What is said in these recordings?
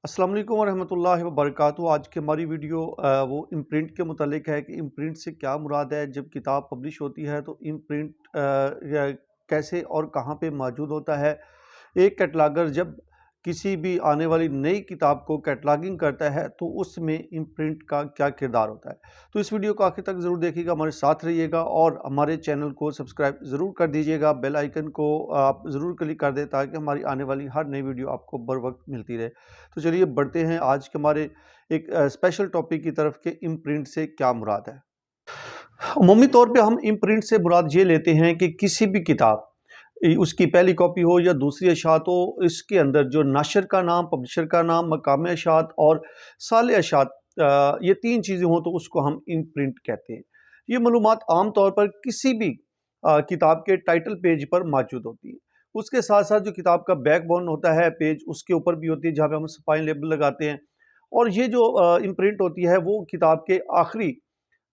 अस्सलाम वालेकुम वरहमतुल्लाहि वबरकातुहू। आज की हमारी वीडियो वो इम्प्रिंट के मुतालिक है कि इम्प्रिंट से क्या मुराद है। जब किताब पब्लिश होती है तो इम्प्रिंट कैसे और कहाँ पे मौजूद होता है। एक कैटलॉगर जब किसी भी आने वाली नई किताब को कैटलॉगिंग करता है तो उसमें इम्प्रिंट का क्या किरदार होता है। तो इस वीडियो को आखिर तक ज़रूर देखिएगा, हमारे साथ रहिएगा और हमारे चैनल को सब्सक्राइब ज़रूर कर दीजिएगा। बेल आइकन को आप ज़रूर क्लिक कर दें ताकि हमारी आने वाली हर नई वीडियो आपको बर वक्त मिलती रहे। तो चलिए बढ़ते हैं आज के हमारे एक स्पेशल टॉपिक की तरफ के इम्प्रिंट से क्या मुराद है। अमूमी तौर पे हम इम्प्रिंट से मुराद ये लेते हैं कि किसी भी किताब उसकी पहली कॉपी हो या दूसरी अशात हो, इसके अंदर जो नाशर का नाम, पब्लिशर का नाम, मकाम अशात और साल अशात, ये तीन चीज़ें हों तो उसको हम इम्प्रिंट कहते हैं। ये मालूमात आम तौर पर किसी भी किताब के टाइटल पेज पर मौजूद होती है। उसके साथ साथ जो किताब का बैकबोन होता है पेज, उसके ऊपर भी होती है जहाँ पे हम स्पाइन लेबल लगाते हैं। और ये जो इम्प्रिंट होती है वो किताब के आखिरी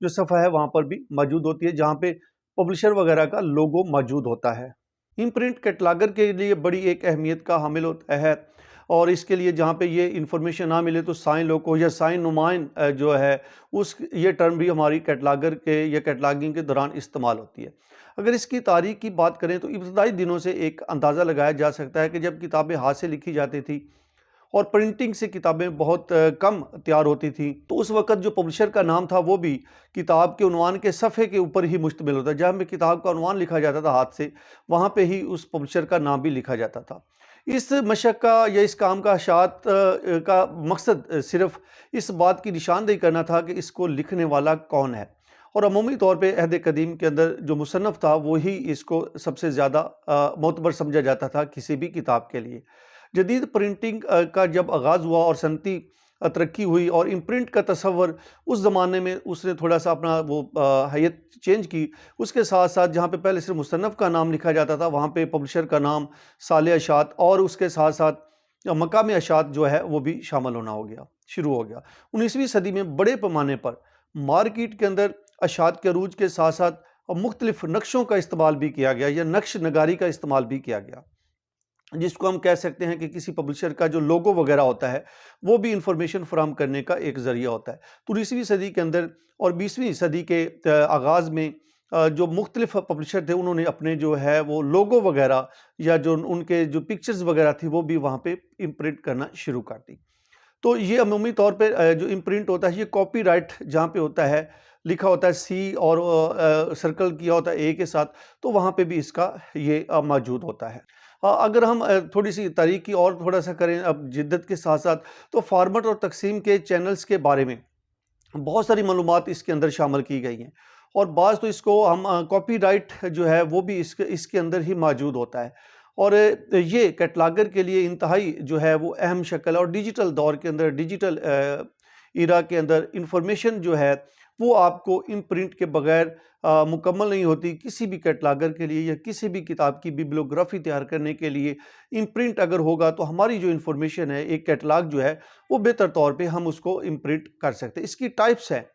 जो सफ़ा है वहाँ पर भी मौजूद होती है जहाँ पे पब्लिशर वगैरह का लोगो मौजूद होता है। इम्प्रिंट कैटलॉगर के लिए बड़ी एक अहमियत का हामिल होता है और इसके लिए जहाँ पे ये इन्फॉर्मेशन ना मिले तो साइन लोको या साइन नुमाइन जो है उस ये टर्म भी हमारी कैटलॉगर के या कैटलॉगिंग के दौरान इस्तेमाल होती है। अगर इसकी तारीख की बात करें तो इब्तदाई दिनों से एक अंदाज़ा लगाया जा सकता है कि जब किताबें हाथ से लिखी जाती थी और प्रिंटिंग से किताबें बहुत कम तैयार होती थी, तो उस वक़्त जो पब्लिशर का नाम था वो भी किताब के उन्वान के सफ़े के ऊपर ही मुश्तमिल होता है। जहाँ पे किताब का उन्वान लिखा जाता था हाथ से, वहाँ पे ही उस पब्लिशर का नाम भी लिखा जाता था। इस मशक्क़ा या इस काम का का मकसद सिर्फ़ इस बात की निशानदेही करना था कि इसको लिखने वाला कौन है। और अमूमी तौर पे अहद कदीम के अंदर जो मुसन्नफ़ था वही इसको सबसे ज़्यादा मोतबर समझा जाता था किसी भी किताब के लिए। जदीद प्रिंटिंग का जब आगाज़ हुआ और सनती तरक्की हुई और इम्प्रिंट का तसव्वुर उस ज़माने में उसने थोड़ा-सा अपना वो हैयत चेंज की। उसके साथ-साथ जहाँ पे पहले सिर्फ़ मुसन्नफ़ का नाम लिखा जाता था, वहाँ पे पब्लिशर का नाम, साल अशात और उसके साथ-साथ मकाम अशात जो है वो भी शामिल होना हो गया, शुरू हो गया। 19वीं सदी में बड़े पैमाने पर मार्केट के अंदर अशात के अरूज के साथ-साथ मुख्तलिफ़ नक्शों का इस्तेमाल भी किया गया या नक्श नगारी का इस्तेमाल भी किया गया। जिसको हम कह सकते हैं कि किसी पब्लिशर का जो लोगो वगैरह होता है वो भी इंफॉर्मेशन फराहम करने का एक ज़रिया होता है। तो 19वीं सदी के अंदर और 20वीं सदी के आगाज़ में जो मुख्तलिफ पब्लिशर थे उन्होंने अपने जो है वो लोगो वगैरह या जो उनके जो पिक्चर्स वगैरह थी वो भी वहाँ पे इम्प्रिंट करना शुरू कर दी। तो ये अमूमी तौर पे जो इम्प्रिंट होता है ये कॉपीराइट जहाँ पे होता है, लिखा होता है सी और सर्कल किया होता है ए के साथ, तो वहाँ पे भी इसका ये मौजूद होता है। अगर हम थोड़ी-सी तारीख की और थोड़ा-सा करें अब जिद्दत के साथ-साथ, तो फ़ॉर्मेट और तक़सीम के चैनल्स के बारे में बहुत सारी मालूमात इसके अंदर शामिल की गई हैं और बाज़ तो इसको हम कॉपीराइट जो है वो भी इसके अंदर ही मौजूद होता है। और ये कैटलॉगर के लिए इंतहाई जो है वो अहम शक्ल है और डिजिटल दौर के अंदर डिजिटल इरा के अंदर इंफॉर्मेशन जो है वो आपको इम्प्रिंट के बगैर मुकम्मल नहीं होती। किसी भी कैटलॉगर के लिए या किसी भी किताब की बिब्लियोग्राफी तैयार करने के लिए इम्प्रिंट अगर होगा तो हमारी जो इन्फॉर्मेशन है एक कैटलॉग जो है वो बेहतर तौर पे हम उसको इम्प्रिंट कर सकते हैं। इसकी टाइप्स हैं,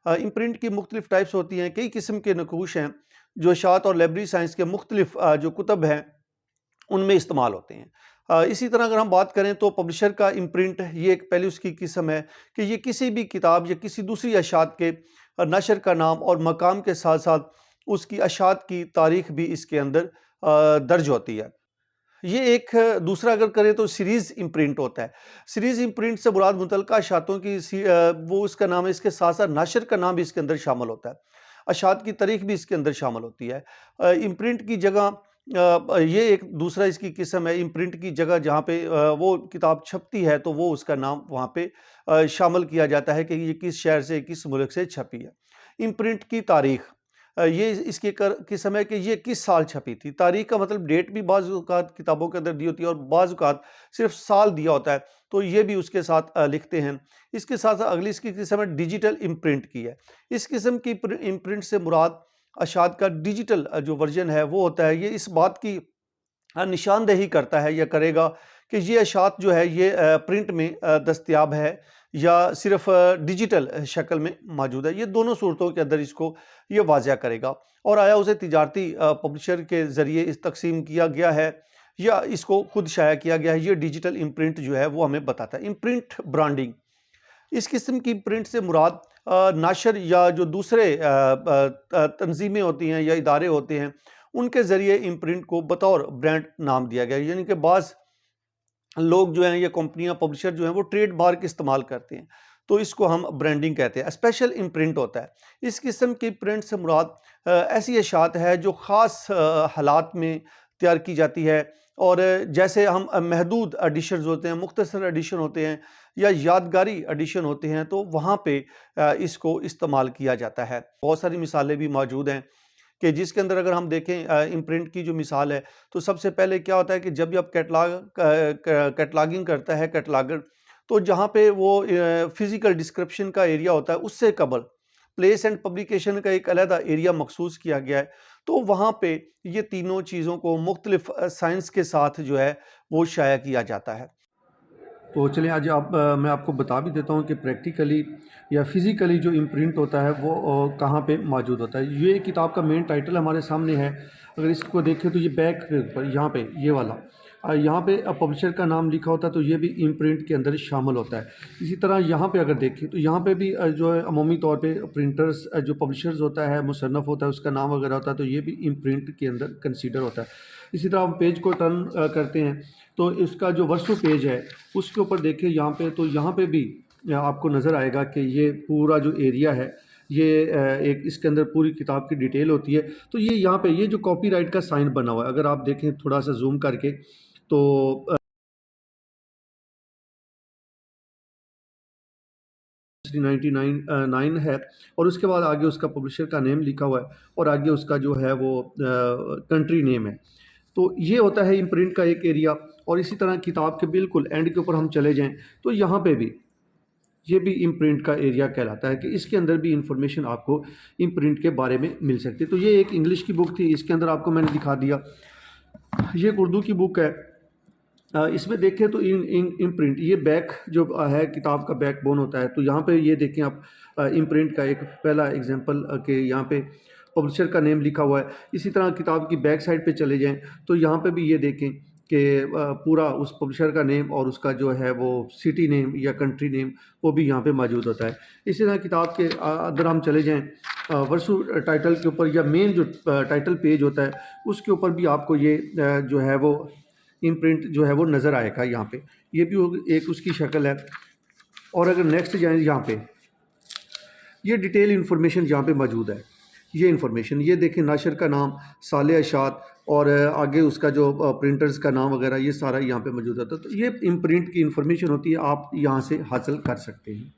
इम्प्रिंट की मुख्तलिफ टाइप्स होती हैं, कई किस्म के नकूश हैं जो इशाअत और लाइब्रेरी साइंस के मुख्तलिफ जो कुतब हैं उनमें इस्तेमाल होते हैं। इसी तरह अगर हम बात करें तो पब्लिशर का इम्प्रिंट ये एक पहली उसकी किस्म है कि ये किसी भी किताब या किसी दूसरी अशात के नशर का नाम और मकाम के साथ-साथ उसकी अशात की तारीख भी इसके अंदर दर्ज होती है। ये एक दूसरा अगर करें तो सीरीज़ इम्प्रिंट होता है। सीरीज़ इम्प्रिंट से मुराद मुतल्लिका अशातों की वो उसका नाम है, इसके साथ-साथ नाशर का नाम भी इसके अंदर शामिल होता है। अशात की तारीख भी इसके अंदर शामिल होती है। इम्प्रिंट की जगह ये एक दूसरा इसकी किस्म है इम्प्रिंट की जगह जहाँ पे वो किताब छपती है तो वो उसका नाम वहाँ पे शामिल किया जाता है कि ये किस शहर से, किस मुल्क से छपी है। इम्प्रिंट की तारीख ये इसकी किस्म है कि ये किस साल छपी थी। तारीख का मतलब डेट भी बाज़ औक़ात किताबों के अंदर दी होती है और बाज़ औक़ात सिर्फ़ साल दिया होता है, तो ये भी उसके साथ लिखते हैं। इसके साथ-साथ अगली इसकी किस्म है डिजिटल इम्प्रिंट की है। इस किस्म की इम्प्रिंट से मुराद अशात का डिजिटल जो वर्ज़न है वो होता है। ये इस बात की निशानदेही करता है या करेगा कि ये अशात जो है ये प्रिंट में दस्तयाब है या सिर्फ़ डिजिटल शक्ल में मौजूद है। ये दोनों सूरतों के अंदर इसको ये वाज़िया करेगा और आया उसे तिजारती पब्लिशर के ज़रिए इस तक़सीम किया गया है या इसको खुद शाया किया गया है। ये डिजिटल इम्प्रिंट जो है वो हमें बताता है। इम्प्रिंट ब्रांडिंग, इस किस्म की प्रिंट से मुराद नाशर या जो दूसरे तंजीमें होती हैं या इदारे होते हैं, उनके ज़रिए इम्प्रिंट को बतौर ब्रांड नाम दिया गया है। यानी कि बाज़ लोग जो हैं, ये कंपनियां, पब्लिशर जो हैं, वो ट्रेड मार्क इस्तेमाल करते हैं, तो इसको हम ब्रांडिंग कहते हैं। स्पेशल इम्प्रिंट होता है। इस किस्म की प्रिंट से मुराद ऐसी अशात है जो ख़ास हालात में तैयार की जाती है, और जैसे हम महदूद एडिशंस होते हैं, मुख्तसर एडिशन होते हैं या यादगारी एडिशन होते हैं, तो वहाँ पे इसको इस्तेमाल किया जाता है। बहुत सारी मिसालें भी मौजूद हैं कि जिसके अंदर अगर हम देखें इम्प्रिंट की जो मिसाल है, तो सबसे पहले क्या होता है कि जब भी आप कैटलॉगिंग करता है कैटलॉगर, तो जहाँ पे वो फिज़िकल डिस्क्रिप्शन का एरिया होता है, उससे कबल प्लेस एंड पब्लिकेशन का एक अलहदा एरिया मखसूस किया गया है। तो वहाँ पे ये तीनों चीज़ों को मुख्तलिफ साइंस के साथ जो है वो शाया किया जाता है। तो चलिए आज मैं आपको बता भी देता हूँ कि प्रैक्टिकली या फिज़िकली जो इम्प्रिंट होता है वो कहाँ पे मौजूद होता है। ये किताब का मेन टाइटल हमारे सामने है। अगर इसको देखें तो ये बैक के ऊपर यहाँ पे ये वाला यहाँ पे पब्लिशर का नाम लिखा होता है, तो ये भी इम्प्रिंट के अंदर शामिल होता है। इसी तरह यहाँ पे अगर देखें तो यहाँ पे भी जो है अमूमी तौर पे प्रिंटर्स जो पब्लिशर्स होता है, मुसन्नफ़ होता है, उसका नाम वगैरह होता है, तो ये भी इम्प्रिंट के अंदर कंसीडर होता है। इसी तरह हम पेज को टर्न करते हैं तो इसका जो वर्सो पेज है उसके ऊपर देखिए यहाँ पे, तो यहाँ पे भी आपको नज़र आएगा कि ये पूरा जो एरिया है, ये एक इसके अंदर पूरी किताब की डिटेल होती है। तो ये यहाँ पे ये जो कॉपीराइट का साइन बना हुआ है, अगर आप देखें थोड़ा सा जूम करके, तो 1999 है, और उसके बाद आगे उसका पब्लिशर का नेम लिखा हुआ है, और आगे उसका जो है वो कंट्री नेम है। तो ये होता है इम्प्रिंट का एक एरिया। और इसी तरह किताब के बिल्कुल एंड के ऊपर हम चले जाएं तो यहाँ पे भी ये भी इम्प्रिंट का एरिया कहलाता है कि इसके अंदर भी इंफॉर्मेशन आपको इम्प्रिंट के बारे में मिल सकती है। तो ये एक इंग्लिश की बुक थी, इसके अंदर आपको मैंने दिखा दिया। ये एक उर्दू की बुक है। इसमें देखें तो इम्प्रिंट, ये बैक जो है किताब का बैक बोन होता है। तो यहाँ पे ये देखें आप इम्प्रिंट का एक पहला एग्जांपल के यहाँ पे पब्लिशर का नेम लिखा हुआ है। इसी तरह किताब की बैक साइड पे चले जाएं तो यहाँ पे भी ये देखें कि पूरा उस पब्लिशर का नेम और उसका जो है वो सिटी नेम या कंट्री नेम वो भी यहाँ पे मौजूद होता है। इसी तरह किताब के अंदर हम चले जाएँ वर्सू टाइटल के ऊपर, या मेन जो टाइटल पेज होता है उसके ऊपर भी आपको ये जो है वो इम्प्रिंट जो है वो नज़र आएगा। यहाँ पे ये भी एक उसकी शक्ल है। और अगर नेक्स्ट जाएँ, यहाँ पे ये डिटेल इन्फॉर्मेशन यहाँ पे मौजूद है। ये इन्फॉर्मेशन ये देखें, नाशर का नाम, साले अशात, और आगे उसका जो प्रिंटर्स का नाम वगैरह, ये सारा यहाँ पे मौजूद होता है। तो ये इम्प्रिंट की इन्फॉर्मेशन होती है, आप यहाँ से हासिल कर सकते हैं।